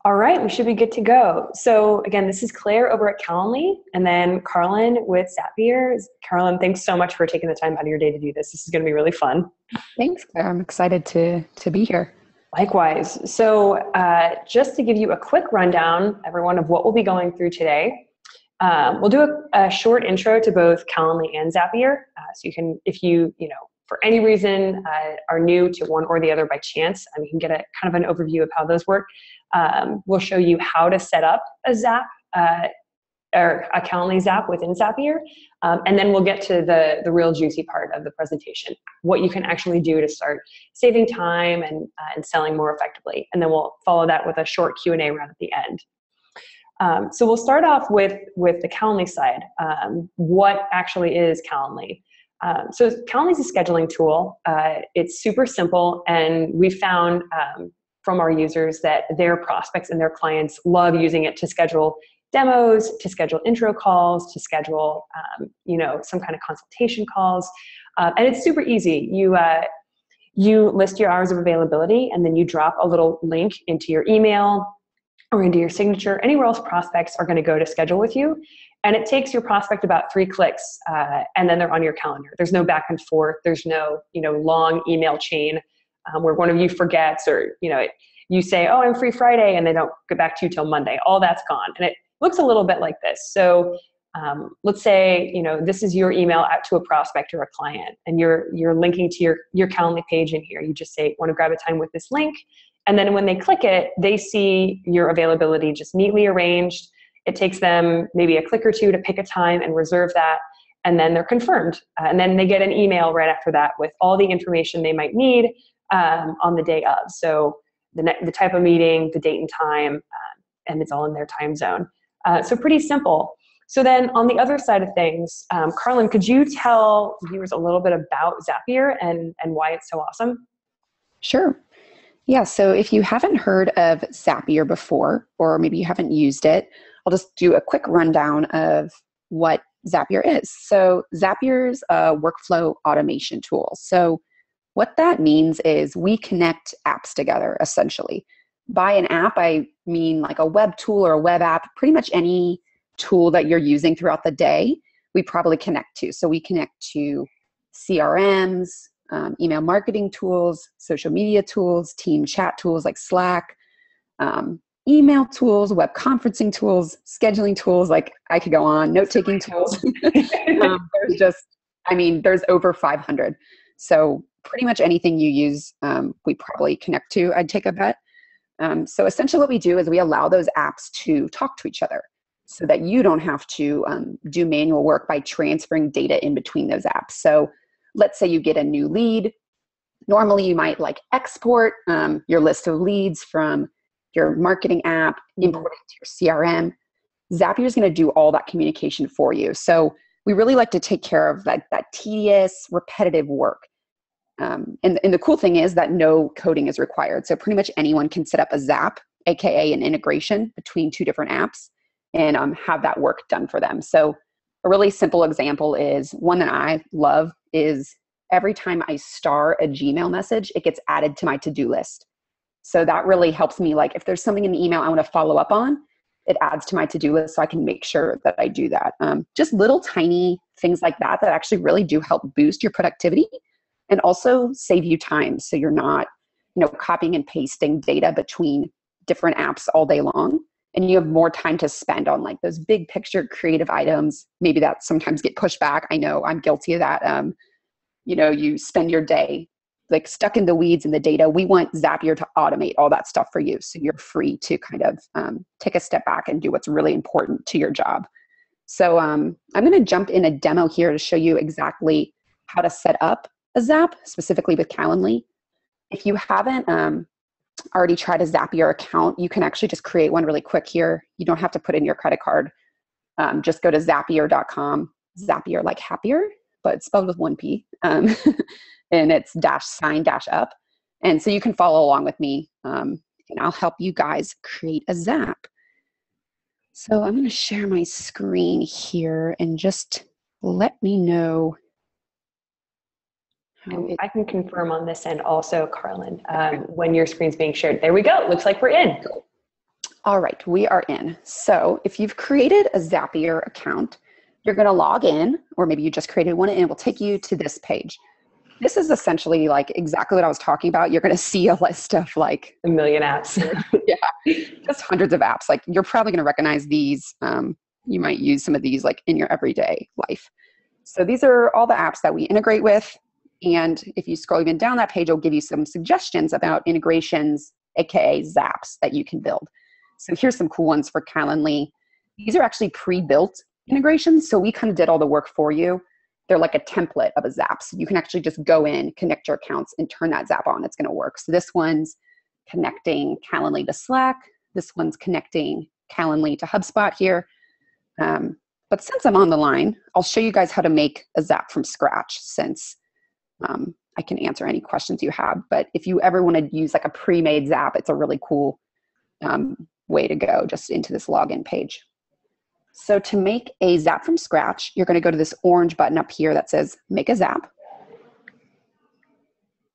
All right, we should be good to go. So again, this is Claire over at Calendly, and then Carlin with Zapier. Carlin, thanks so much for taking the time out of your day to do this. This is going to be really fun. Thanks, Claire. I'm excited to be here. Likewise. So just to give you a quick rundown, everyone, of what we'll be going through today, we'll do a short intro to both Calendly and Zapier. So you can, if you for any reason are new to one or the other by chance, you can get a kind of an overview of how those work. We'll show you how to set up a Zap or a Calendly Zap within Zapier. And then we'll get to the real juicy part of the presentation, what you can actually do to start saving time and selling more effectively. And then we'll follow that with a short Q&A round at the end. So we'll start off with the Calendly side. What actually is Calendly? So Calendly is a scheduling tool. It's super simple, and we found from our users that their prospects and their clients love using it to schedule demos, to schedule intro calls, to schedule some kind of consultation calls, and it's super easy. You list your hours of availability, and then you drop a little link into your email or into your signature, anywhere else prospects are going to go to schedule with you. And it takes your prospect about 3 clicks, and then they're on your calendar. There's no back and forth. There's no long email chain where one of you forgets, or you say, oh, I'm free Friday, and they don't get back to you till Monday. All that's gone. And it looks a little bit like this. So let's say this is your email out to a prospect or a client, and you're linking to your Calendly page in here. You just say, want to grab a time with this link. And then when they click it, they see your availability just neatly arranged. It takes them maybe a click or two to pick a time and reserve that, and then they're confirmed. And then they get an email right after that with all the information they might need on the day of. So the type of meeting, the date and time, and it's all in their time zone. So pretty simple. So then on the other side of things, Carlin, could you tell viewers a little bit about Zapier and why it's so awesome? Sure. Yeah, so if you haven't heard of Zapier before, or maybe you haven't used it, I'll just do a quick rundown of what Zapier is. So Zapier's a workflow automation tool. So what that means is we connect apps together, essentially. By an app, I mean like a web tool or a web app, pretty much any tool that you're using throughout the day, we probably connect to. So we connect to CRMs, email marketing tools, social media tools, team chat tools like Slack, email tools, web conferencing tools, scheduling tools, like I could go on, note-taking tools. There's over 500. So pretty much anything you use, we probably connect to, I'd take a bet. So essentially what we do is we allow those apps to talk to each other so that you don't have to do manual work by transferring data in between those apps. So let's say you get a new lead. Normally you might export your list of leads from your marketing app, import it to your CRM. Zapier is going to do all that communication for you. So we really like to take care of that tedious, repetitive work. And the cool thing is that no coding is required. So pretty much anyone can set up a Zap, aka an integration between 2 different apps, and have that work done for them. So a really simple example is one that I love is every time I star a Gmail message, it gets added to my to-do list. So that really helps me. If there's something in the email I want to follow up on, it adds to my to-do list so I can make sure that I do that. Just little tiny things like that actually really do help boost your productivity and also save you time. So you're not, copying and pasting data between different apps all day long. And you have more time to spend on those big picture creative items. Maybe that sometimes get pushed back. I know I'm guilty of that. You spend your day stuck in the weeds in the data. We want Zapier to automate all that stuff for you. So you're free to kind of take a step back and do what's really important to your job. So I'm going to jump in a demo here to show you exactly how to set up a Zap, specifically with Calendly. If you haven't already tried a Zapier account, you can actually just create one really quick here. You don't have to put in your credit card. Just go to Zapier.com, Zapier like happier, but it's spelled with 1 P. And it's --up. And so you can follow along with me, and I'll help you guys create a Zap. So I'm going to share my screen here and just let me know. I can confirm on this end also, Carlin, when your screen's being shared. There we go. Looks like we're in. All right, we are in. So if you've created a Zapier account, you're going to log in, or maybe you just created one, and it will take you to this page. This is essentially like exactly what I was talking about. You're going to see a list of like a million apps. Yeah, just hundreds of apps. Like you're probably going to recognize these. You might use some of these like in your everyday life. So these are all the apps that we integrate with. And if you scroll even down that page, it'll give you some suggestions about integrations, aka Zaps, that you can build. So here's some cool ones for Calendly. These are actually pre-built integrations. So we kind of did all the work for you. They're like a template of a Zap. So you can actually just go in, connect your accounts, and turn that Zap on. It's going to work. So this one's connecting Calendly to Slack. This one's connecting Calendly to HubSpot here. But since I'm on the line, I'll show you guys how to make a Zap from scratch, since I can answer any questions you have. But if you ever want to use like a pre-made Zap, it's a really cool way to go, just into this login page. So to make a Zap from scratch, you're going to go to this orange button up here that says Make a Zap.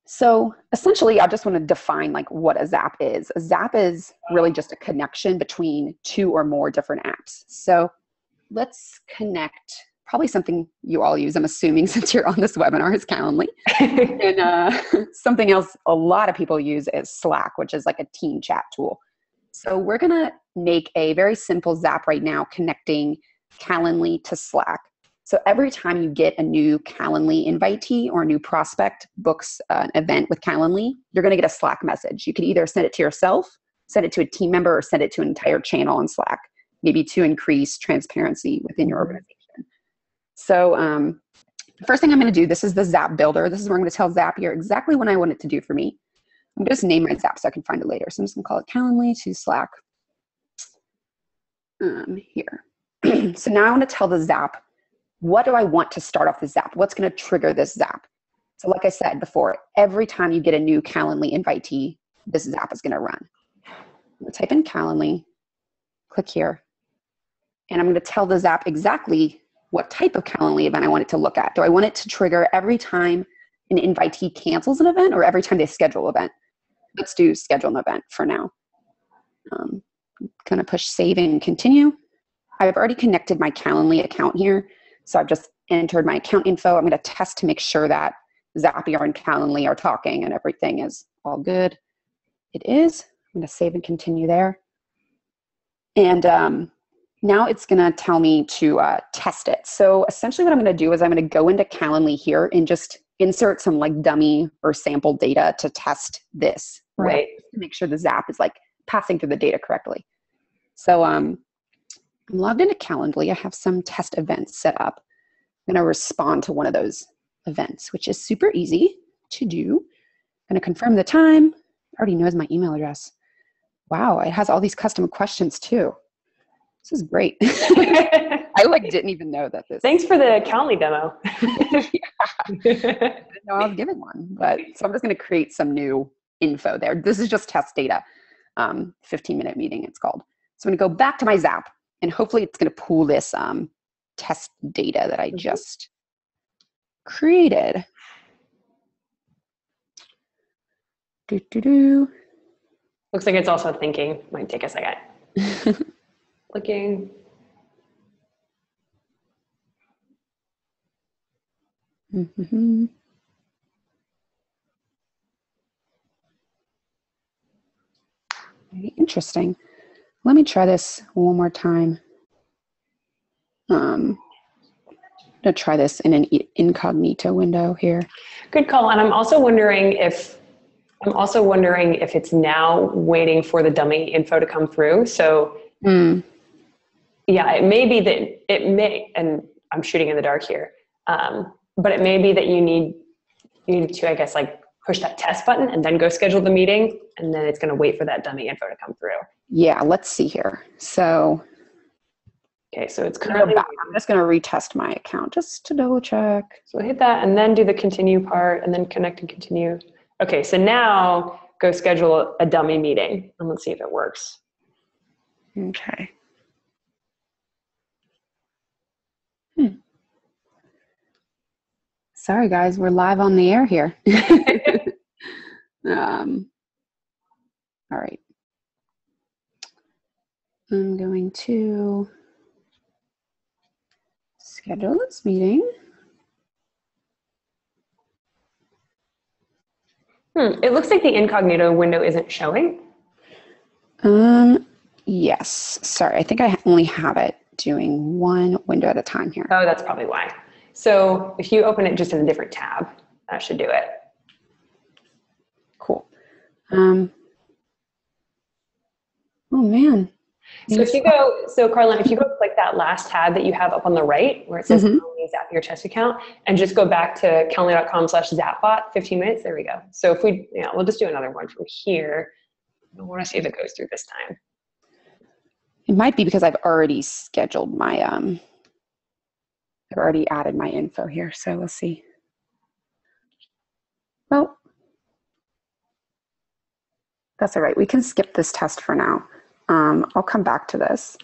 So essentially, I just want to define like what a Zap is. A Zap is really just a connection between two or more different apps. So let's connect probably something you all use, I'm assuming, since you're on this webinar, is Calendly. And something else a lot of people use is Slack, which is like a team chat tool. So we're going to make a very simple Zap right now connecting Calendly to Slack. So every time you get a new Calendly invitee or a new prospect books an event with Calendly, you're going to get a Slack message. You can either send it to yourself, send it to a team member, or send it to an entire channel on Slack, maybe to increase transparency within your organization. So the first thing I'm going to do, this is the Zap builder. This is where I'm going to tell Zapier exactly what I want it to do for me. I'm going to just name my Zap so I can find it later. So I'm just going to call it Calendly to Slack here. So now I want to tell the Zap, what do I want to start off the Zap? What's going to trigger this Zap? So like I said before, every time you get a new Calendly invitee, this Zap is going to run. I'm going to type in Calendly, click here, and I'm going to tell the Zap exactly what type of Calendly event I want it to look at. Do I want it to trigger every time an invitee cancels an event or every time they schedule an event? Let's do schedule an event for now. I'm going to push save and continue. I've already connected my Calendly account here. So I've just entered my account info. I'm going to test to make sure that Zapier and Calendly are talking and everything is all good. It is. I'm going to save and continue there. And now it's going to tell me to test it. So essentially what I'm going to do is I'm going to go into Calendly here and just insert some like dummy or sample data to test this. Right. To make sure the Zap is like passing through the data correctly. So I'm logged into Calendly. I have some test events set up. I'm going to respond to one of those events, which is super easy to do. I'm going to confirm the time. It already knows my email address. Wow, it has all these custom questions too. This is great. I like didn't even know that this. Thanks for the Calendly demo. I didn't know I was given one, but so I'm just going to create some new info there. This is just test data. 15-minute meeting, it's called. So I'm going to go back to my Zap, and hopefully it's going to pull this test data that I just created. Looks like it's also thinking. Might take a second. Clicking. Mm-hmm. Very interesting. Let me try this one more time. I'm going to try this in an incognito window here. Good call. And I'm also wondering if it's now waiting for the dummy info to come through. So yeah, it may be that and I'm shooting in the dark here, but it may be that you need to, I guess, like push that test button and then go schedule the meeting, and then it's going to wait for that dummy info to come through. Yeah, let's see here. So, okay, so it's currently. I'm just going to retest my account just to double check. So hit that and then do the continue part and then connect and continue. Okay, so now go schedule a dummy meeting and let's see if it works. Okay. Sorry, guys, we're live on the air here. All right. I'm going to schedule this meeting. It looks like the incognito window isn't showing. Yes. Sorry, I think I only have it doing one window at a time here. Oh, that's probably why. So if you open it just in a different tab, that should do it. Cool. Oh man. So if you go, Carlin, if you go like that last tab that you have up on the right where it says Calendly Zapier test account and just go back to calendly.com/zapbot, 15 minutes, there we go. So if we, we'll just do another one from here. I want to see if it goes through this time. It might be because I've already scheduled my, I've already added my info here. So let's see. Well, that's all right. We can skip this test for now. I'll come back to this.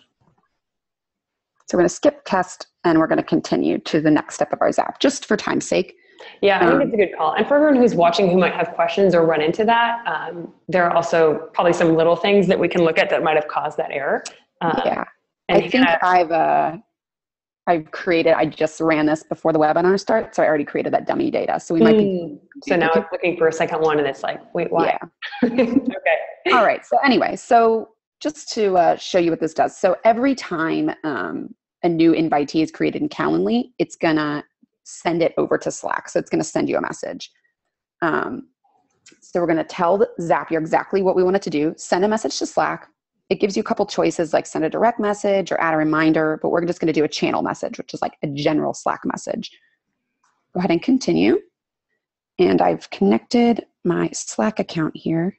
So we're going to skip test and we're going to continue to the next step of our Zap, just for time's sake. Yeah, I think it's a good call. And for everyone who's watching who might have questions or run into that, there are also probably some little things that we can look at that might have caused that error. Yeah, I think I've created, I just ran this before the webinar starts, so I already created that dummy data. So we might be. So now it's looking for a second one and it's like, wait, why? Yeah. Okay. All right. So anyway, so just to show you what this does. So every time a new invitee is created in Calendly, it's going to send it over to Slack. So it's going to send you a message. So we're going to tell Zapier exactly what we want it to do. Send a message to Slack. It gives you a couple choices like send a direct message or add a reminder, but we're just going to do a channel message, which is like a general Slack message. Go ahead and continue. And I've connected my Slack account here.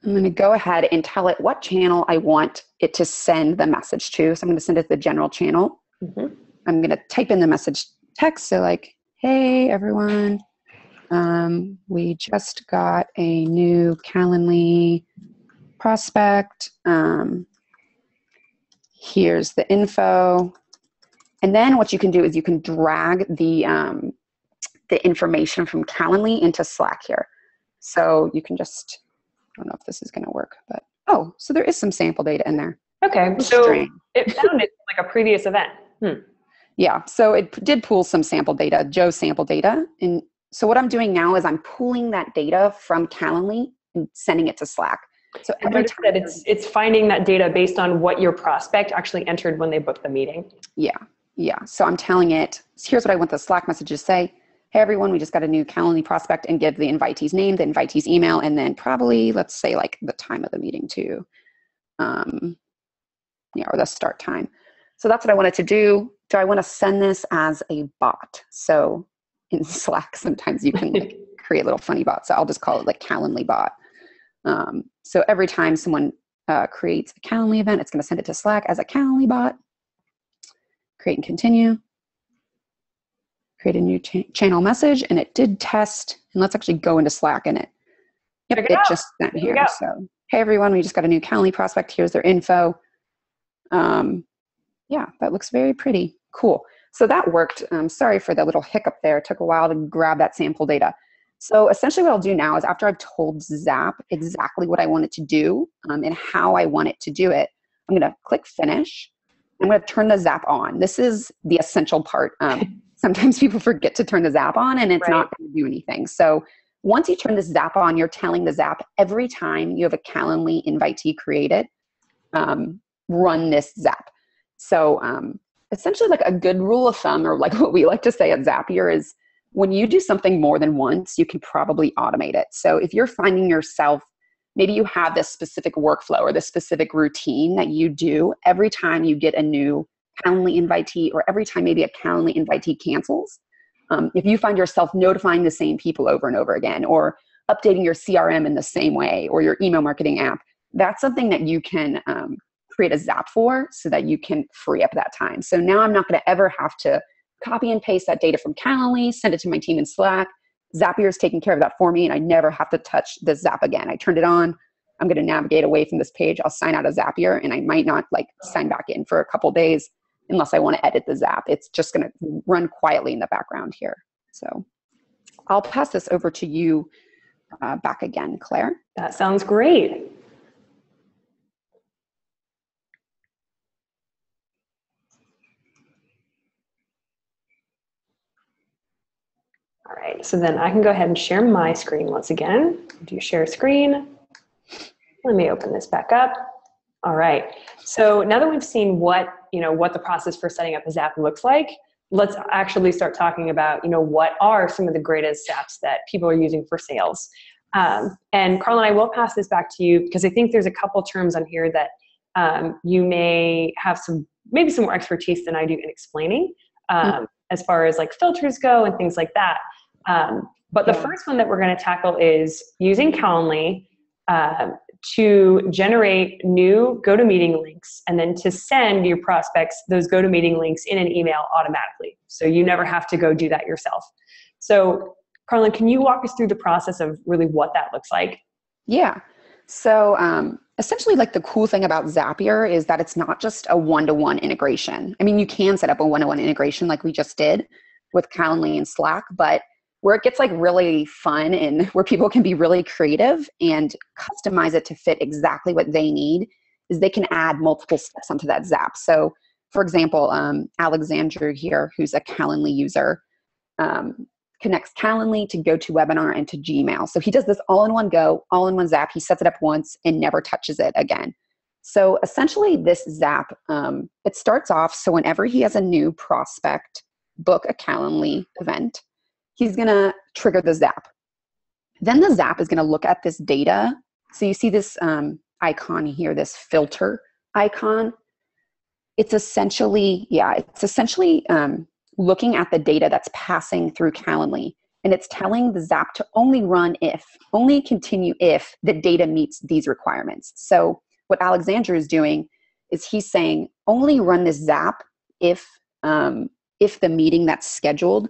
I'm going to go ahead and tell it what channel I want it to send the message to. So I'm going to send it to the general channel. I'm going to type in the message text. So like, hey, everyone. We just got a new Calendly prospect. Here's the info. And then what you can do is you can drag the information from Calendly into Slack here. So you can just, I don't know if this is going to work, but, so there is some sample data in there. Okay, so it found it like a previous event. Yeah, so it did pull some sample data, Joe's sample data. And so what I'm doing now is I'm pulling that data from Calendly and sending it to Slack. So every time that it's finding that data based on what your prospect actually entered when they booked the meeting. Yeah. So I'm telling it, here's what I want the Slack message to say. Hey, everyone, we just got a new Calendly prospect, and give the invitee's name, the invitee's email, and then probably, let's say, like the time of the meeting too. Or the start time. So that's what I wanted to do. Do I want to send this as a bot? So in Slack, sometimes you can like create little funny bots. So I'll just call it like Calendly bot. So every time someone creates a Calendly event, it's going to send it to Slack as a Calendly bot. Create and continue. Create a new channel message, and it did test. And let's actually go into Slack in it. Yep, it just sent here. So hey everyone, we just got a new Calendly prospect. Here's their info. Yeah, that looks very pretty. Cool. So that worked. Sorry for the little hiccup there. It took a while to grab that sample data. So essentially what I'll do now is after I've told Zap exactly what I want it to do and how I want it to do it, I'm going to click finish. I'm going to turn the Zap on. This is the essential part. Sometimes people forget to turn the Zap on and it's not going to do anything. So once you turn the Zap on, you're telling the Zap every time you have a Calendly invitee created, run this Zap. So essentially like a good rule of thumb, or like what we like to say at Zapier, is when you do something more than once, you can probably automate it. So if you're finding yourself, maybe you have this specific workflow or this specific routine that you do every time you get a new Calendly invitee, or every time maybe a Calendly invitee cancels. If you find yourself notifying the same people over and over again, or updating your CRM in the same way, or your email marketing app, that's something that you can create a Zap for, so that you can free up that time. So now I'm not going to ever have to copy and paste that data from Calendly, send it to my team in Slack. Zapier is taking care of that for me, and I never have to touch the Zap again. I turned it on. I'm going to navigate away from this page. I'll sign out of Zapier, and I might not like sign back in for a couple days unless I want to edit the Zap. It's just going to run quietly in the background here. So I'll pass this over to you back again, Claire. That sounds great. All right, so then I can go ahead and share my screen once again. Do share screen. Let me open this back up. All right, so now that we've seen what the process for setting up a Zap looks like, let's actually start talking about, what are some of the greatest Zaps that people are using for sales. And Carlin, I will pass this back to you because I think there's a couple terms on here that you may have maybe some more expertise than I do in explaining, as far as like filters go and things like that. But the first one that we're going to tackle is using Calendly to generate new GoToMeeting links and then to send your prospects those GoToMeeting links in an email automatically. So you never have to go do that yourself. So Carlin, can you walk us through the process of really what that looks like? Yeah. So essentially, like the cool thing about Zapier is that it's not just a one-to-one integration. I mean, you can set up a one-to-one integration like we just did with Calendly and Slack, but where it gets like really fun and where people can be really creative and customize it to fit exactly what they need is they can add multiple steps onto that Zap. So for example, Alexandra here, who's a Calendly user, connects Calendly to GoToWebinar and to Gmail. So he does this all in one go, all in one Zap. He sets it up once and never touches it again. So essentially this Zap, it starts off, so whenever he has a new prospect book a Calendly event, he's going to trigger the Zap. Then the Zap is going to look at this data. So you see this icon here, this filter icon. It's essentially, looking at the data that's passing through Calendly. And it's telling the Zap to only continue if the data meets these requirements. So what Alexandra is doing is he's saying, only run this Zap if the meeting that's scheduled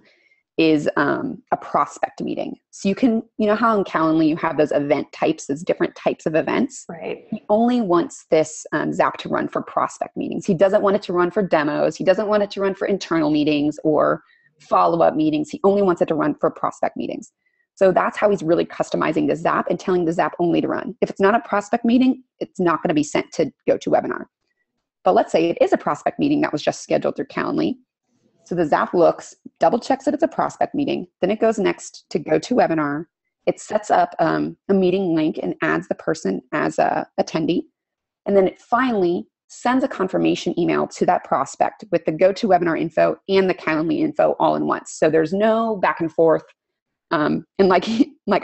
is a prospect meeting. So you can, how in Calendly you have those event types, those different types of events. Right. He only wants this Zap to run for prospect meetings. He doesn't want it to run for demos. He doesn't want it to run for internal meetings or follow-up meetings. He only wants it to run for prospect meetings. So that's how he's really customizing the Zap and telling the Zap only to run. If it's not a prospect meeting, it's not going to be sent to GoToWebinar. But let's say it is a prospect meeting that was just scheduled through Calendly. So the Zap looks, double checks that it's a prospect meeting. Then it goes next to GoToWebinar. It sets up a meeting link and adds the person as a attendee. And then it finally sends a confirmation email to that prospect with the GoToWebinar info and the Calendly info all in once. So there's no back and forth. And like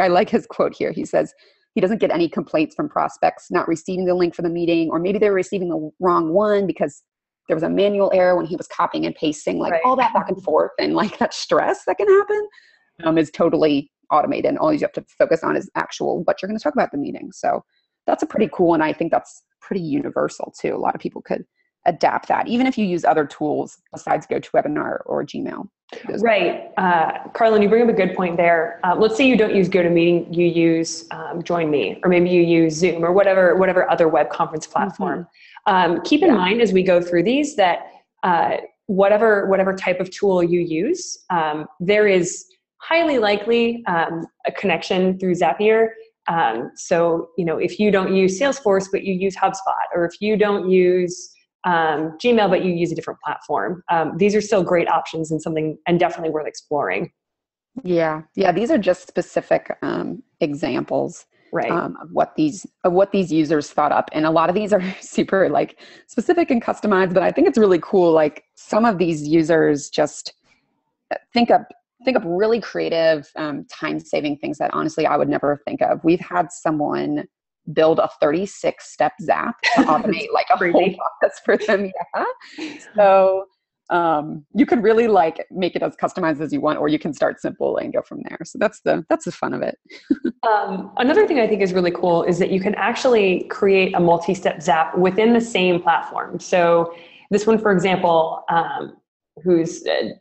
I like his quote here. He says he doesn't get any complaints from prospects not receiving the link for the meeting, or maybe they're receiving the wrong one because there was a manual error when he was copying and pasting, like all that back and forth and like that stress that can happen is totally automated. And all you have to focus on is actual what you're going to talk about at the meeting. So that's a pretty cool, and I think that's pretty universal too. A lot of people could adapt that, even if you use other tools besides GoToWebinar or Gmail. Right. Carlin, you bring up a good point there. Let's say you don't use GoToMeeting, you use Join Me, or maybe you use Zoom or whatever other web conference platform. Keep in mind as we go through these that whatever type of tool you use, there is highly likely a connection through Zapier. So, if you don't use Salesforce, but you use HubSpot, or if you don't use Gmail, but you use a different platform, these are still great options and definitely worth exploring. Yeah. These are just specific examples. Right. Of what these users thought up. And a lot of these are super like specific and customized, but I think it's really cool. Like some of these users just think up really creative, time-saving things that honestly I would never think of. We've had someone build a 36-step Zap to automate like a whole process for them. Yeah. So you could really like make it as customized as you want, or you can start simple and go from there. So that's the fun of it. Another thing I think is really cool is that you can actually create a multi-step Zap within the same platform. So this one, for example,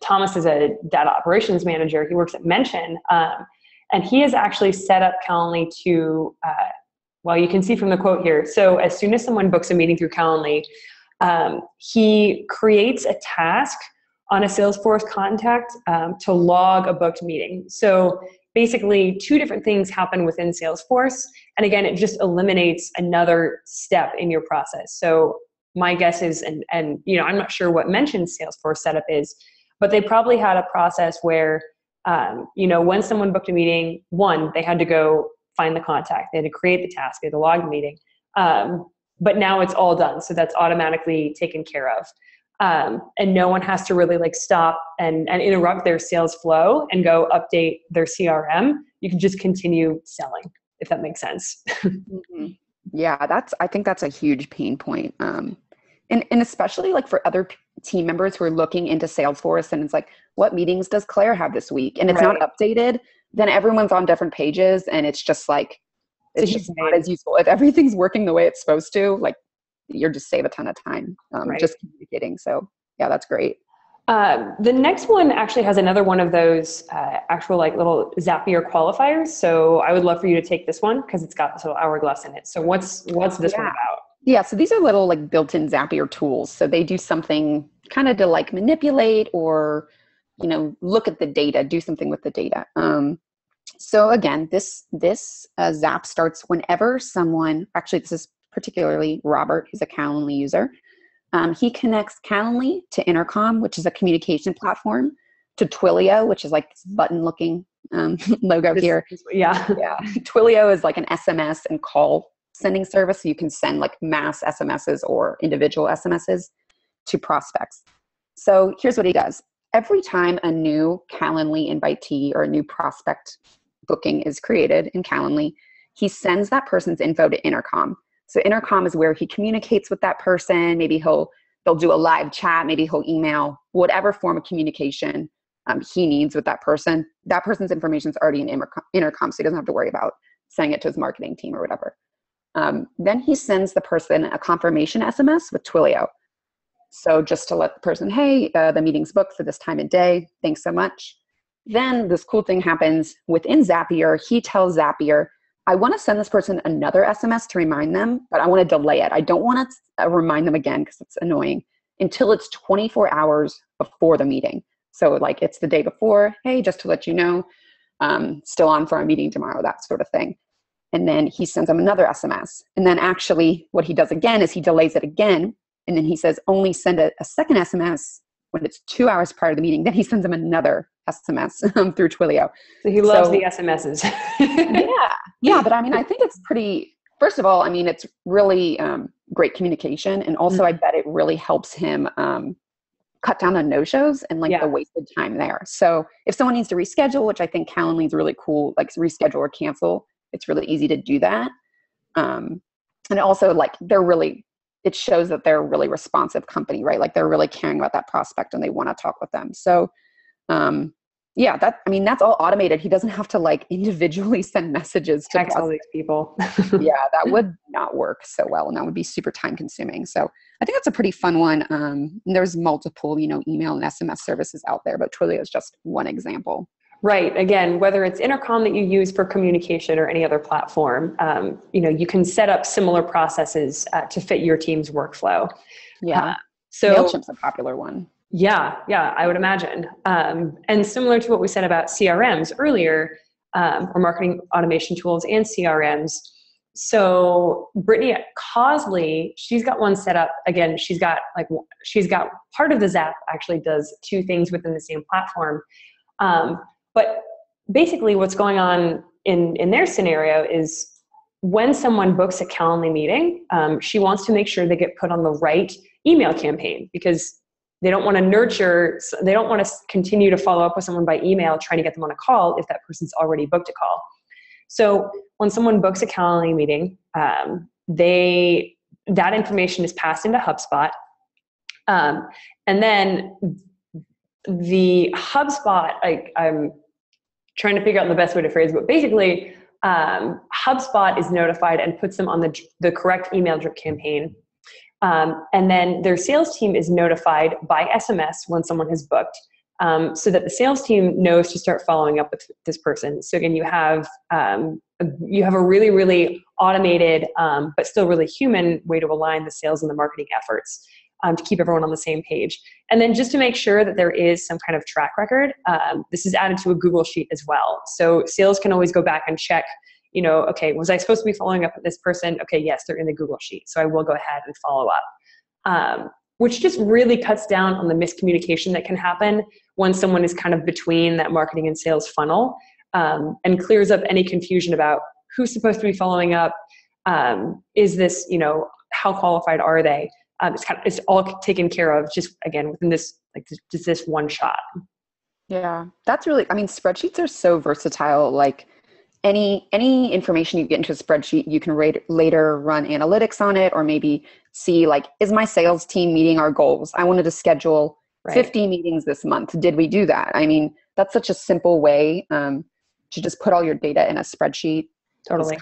Thomas is a data operations manager. He works at Mention, and he has actually set up Calendly to, you can see from the quote here. So as soon as someone books a meeting through Calendly, he creates a task on a Salesforce contact to log a booked meeting. So basically, two different things happen within Salesforce. And again, it just eliminates another step in your process. So my guess is, and I'm not sure what Mentioned Salesforce setup is, but they probably had a process where When someone booked a meeting, one, they had to go find the contact, they had to create the task, they had to log the meeting. But now it's all done. So that's automatically taken care of. And no one has to really like stop and interrupt their sales flow and go update their CRM. You can just continue selling, if that makes sense. Mm-hmm. Yeah, I think that's a huge pain point. And especially like for other team members who are looking into Salesforce and it's like, what meetings does Claire have this week? And it's not updated, then everyone's on different pages and it's just like, it's just not as useful. If everything's working the way it's supposed to, like you're just save a ton of time just communicating. So yeah, that's great. The next one actually has another one of those actual like little Zapier qualifiers. So I would love for you to take this one because it's got this little hourglass in it. So what's this one about? Yeah, so these are little like built-in Zapier tools. So they do something kind of to like manipulate or, look at the data, do something with the data. So again, this Zap starts whenever someone, actually this is particularly Robert, who's a Calendly user. He connects Calendly to Intercom, which is a communication platform, to Twilio, which is like this button-looking logo here. Yeah. Twilio is like an SMS and call sending service. So you can send like mass SMSs or individual SMSs to prospects. So here's what he does. Every time a new Calendly invitee or a new prospect booking is created in Calendly, he sends that person's info to Intercom. So Intercom is where he communicates with that person. Maybe they'll do a live chat. Maybe he'll email, whatever form of communication he needs with that person. That person's information is already in Intercom, so he doesn't have to worry about sending it to his marketing team or whatever. Then he sends the person a confirmation SMS with Twilio. So just to let the person, hey, the meeting's booked for this time of day. Thanks so much. Then this cool thing happens within Zapier. He tells Zapier, I want to send this person another SMS to remind them, but I want to delay it. I don't want to remind them again because it's annoying until it's 24 hours before the meeting. So like it's the day before, hey, just to let you know, still on for our meeting tomorrow, that sort of thing. And then he sends them another SMS. And then actually what he does again is he delays it again. And then he says, only send a second SMS when it's 2 hours prior to the meeting. Then he sends them another SMS through Twilio. So he loves the SMSs. Yeah. But I mean, I think it's pretty, first of all, I mean, it's really great communication. And also I bet it really helps him cut down on no-shows and like the wasted time there. So if someone needs to reschedule, which I think Calendly is really cool, like reschedule or cancel, it's really easy to do that. And also like it shows that they're a really responsive company, right? Like they're really caring about that prospect and they want to talk with them. So that's all automated. He doesn't have to like individually send messages to text all these people. Yeah, that would not work so well. And that would be super time consuming. So I think that's a pretty fun one. And there's multiple, email and SMS services out there, but Twilio is just one example. Right. Again, whether it's Intercom that you use for communication or any other platform, you can set up similar processes to fit your team's workflow. Yeah. So MailChimp's a popular one. Yeah, I would imagine. And similar to what we said about CRMs earlier, or marketing automation tools and CRMs. So Brittany at Causley, she's got one set up. Again, she's got part of the Zap actually does two things within the same platform. But basically what's going on in their scenario is when someone books a Calendly meeting, she wants to make sure they get put on the right email campaign because they don't want to continue to follow up with someone by email trying to get them on a call if that person's already booked a call. So when someone books a Calendly meeting, that information is passed into HubSpot. And then the HubSpot, I'm trying to figure out the best way to phrase it, but basically HubSpot is notified and puts them on the correct email drip campaign. And then their sales team is notified by SMS when someone has booked, so that the sales team knows to start following up with this person. So again, you have a really, really automated, but still really human way to align the sales and the marketing efforts to keep everyone on the same page. And then just to make sure that there is some kind of track record, this is added to a Google Sheet as well. So sales can always go back and check, okay, was I supposed to be following up with this person? Okay, yes, they're in the Google Sheet. So I will go ahead and follow up, which just really cuts down on the miscommunication that can happen once someone is kind of between that marketing and sales funnel, and clears up any confusion about who's supposed to be following up. Is this, how qualified are they? It's all taken care of just, again, within this, just this one shot. Yeah, that's really, spreadsheets are so versatile. Like any information you get into a spreadsheet, you can later run analytics on it, or maybe see is my sales team meeting our goals? I wanted to schedule 50 meetings this month. Did we do that? That's such a simple way to just put all your data in a spreadsheet. Totally.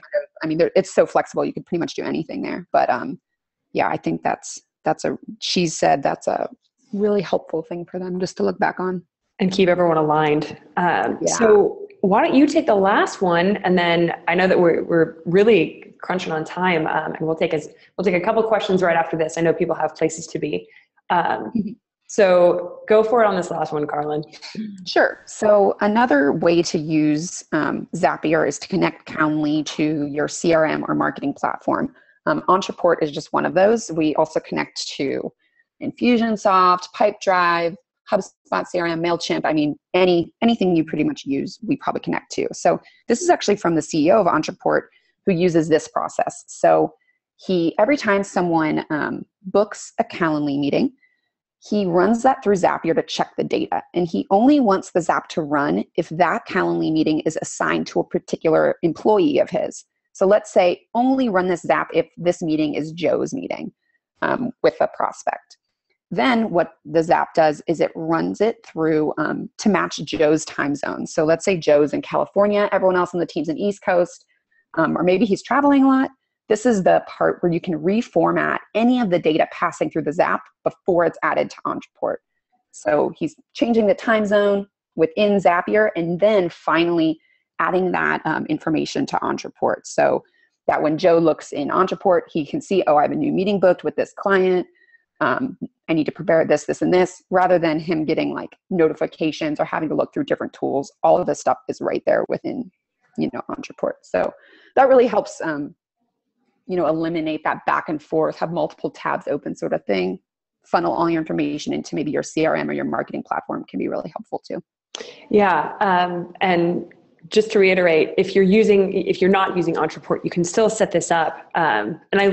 It's so flexible. You could pretty much do anything there. But I think that's a really helpful thing for them just to look back on. And keep everyone aligned. So why don't you take the last one, and then I know that we're really crunching on time, and we'll take a couple questions right after this. I know people have places to be. So go for it on this last one, Carlin. Sure. So another way to use Zapier is to connect Calendly to your CRM or marketing platform. Ontraport is just one of those. We also connect to Infusionsoft, Pipedrive, HubSpot CRM, MailChimp. Anything you pretty much use, we probably connect to. So this is actually from the CEO of Ontraport, who uses this process. So every time someone books a Calendly meeting, he runs that through Zapier to check the data. And he only wants the Zap to run if that Calendly meeting is assigned to a particular employee of his. So let's say only run this Zap if this meeting is Joe's meeting with a prospect. Then what the Zap does is it runs it through to match Joe's time zone. So let's say Joe's in California, everyone else on the team's in East Coast, or maybe he's traveling a lot. This is the part where you can reformat any of the data passing through the Zap before it's added to Ontraport. So he's changing the time zone within Zapier and then finally adding that information to Ontraport. So that when Joe looks in Ontraport, he can see, I have a new meeting booked with this client. I need to prepare this, this, and this, rather than him getting notifications or having to look through different tools. All of this stuff is right there within, Ontraport. So that really helps, eliminate that back and forth, have multiple tabs open sort of thing. Funnel all your information into maybe your CRM or your marketing platform can be really helpful too. Yeah. And just to reiterate, if you're not using Ontraport, you can still set this up. And I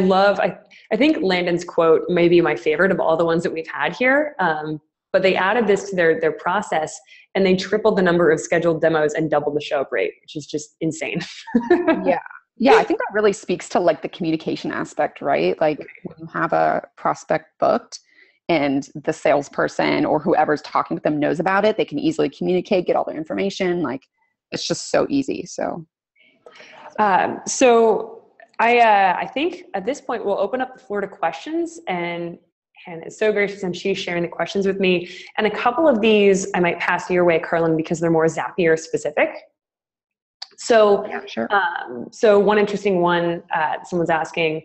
think Landon's quote may be my favorite of all the ones that we've had here. But they added this to their process, and they tripled the number of scheduled demos and doubled the show up rate, which is just insane. Yeah, I think that really speaks to the communication aspect, right? When you have a prospect booked and the salesperson or whoever's talking with them knows about it, they can easily communicate, get all their information. It's just so easy. So I think at this point we'll open up the floor to questions, and Hannah is so gracious and she's sharing the questions with me. And a couple of these I might pass your way, Carlin, because they're more Zapier specific. So, yeah, sure. So one interesting one, someone's asking,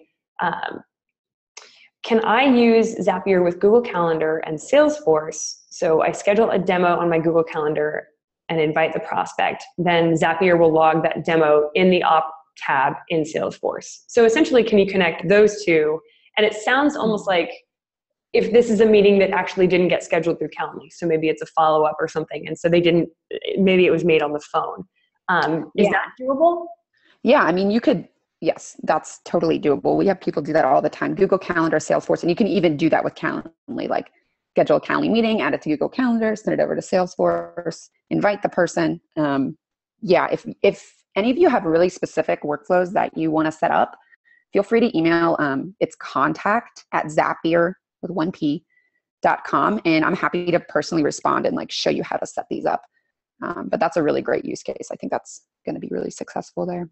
can I use Zapier with Google Calendar and Salesforce? So I schedule a demo on my Google Calendar and invite the prospect. Then Zapier will log that demo in the op tab in Salesforce. So essentially, can you connect those two? And it sounds almost like if this is a meeting that actually didn't get scheduled through Calendly, so maybe it's a follow-up or something, and so maybe it was made on the phone. Is that doable? Yeah, you could, yes, that's totally doable. We have people do that all the time. Google Calendar, Salesforce, and you can even do that with Calendly, schedule a Calendly meeting, add it to Google Calendar, send it over to Salesforce, invite the person. If any of you have really specific workflows that you want to set up, feel free to email. It's contact@Zapier with 1P.com, and I'm happy to personally respond and show you how to set these up. But that's a really great use case. I think that's going to be really successful there.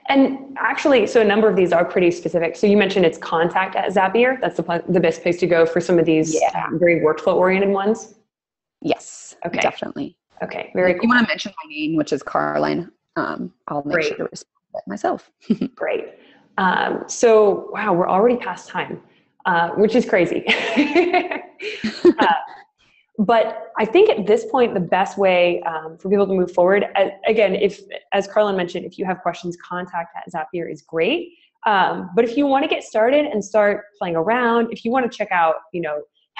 And actually, so a number of these are pretty specific. So you mentioned it's contact@Zapier. That's the best place to go for some of these very workflow-oriented ones? Yes, okay, definitely. Okay, very cool. If you want to mention my name, which is Carlin, I'll make sure to respond to it myself. Great. So, wow, we're already past time, which is crazy. But I think at this point, the best way for people to move forward, again, as Carlin mentioned, if you have questions, contact@Zapier is great. But if you want to get started and start playing around, if you want to check out,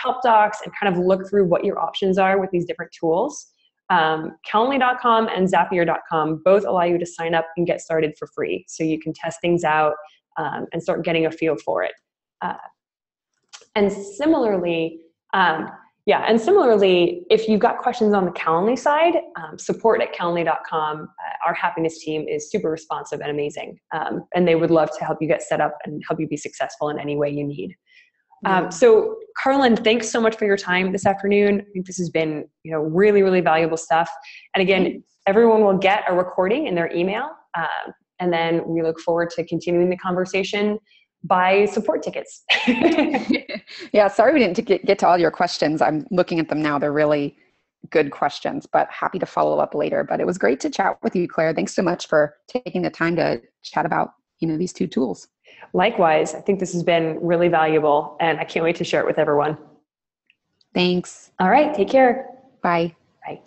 help docs and kind of look through what your options are with these different tools, Calendly.com and Zapier.com both allow you to sign up and get started for free. So you can test things out and start getting a feel for it. And similarly, if you've got questions on the Calendly side, support@calendly.com. Our happiness team is super responsive and amazing. And they would love to help you get set up and help you be successful in any way you need. So Carlin, thanks so much for your time this afternoon. I think this has been, really, really valuable stuff. And again, everyone will get a recording in their email. And then we look forward to continuing the conversation by support tickets. Yeah, sorry we didn't get to all your questions. I'm looking at them now. They're really good questions, but happy to follow up later. But it was great to chat with you, Claire. Thanks so much for taking the time to chat about, these two tools. Likewise, I think this has been really valuable, and I can't wait to share it with everyone. Thanks. All right, take care. Bye. Bye.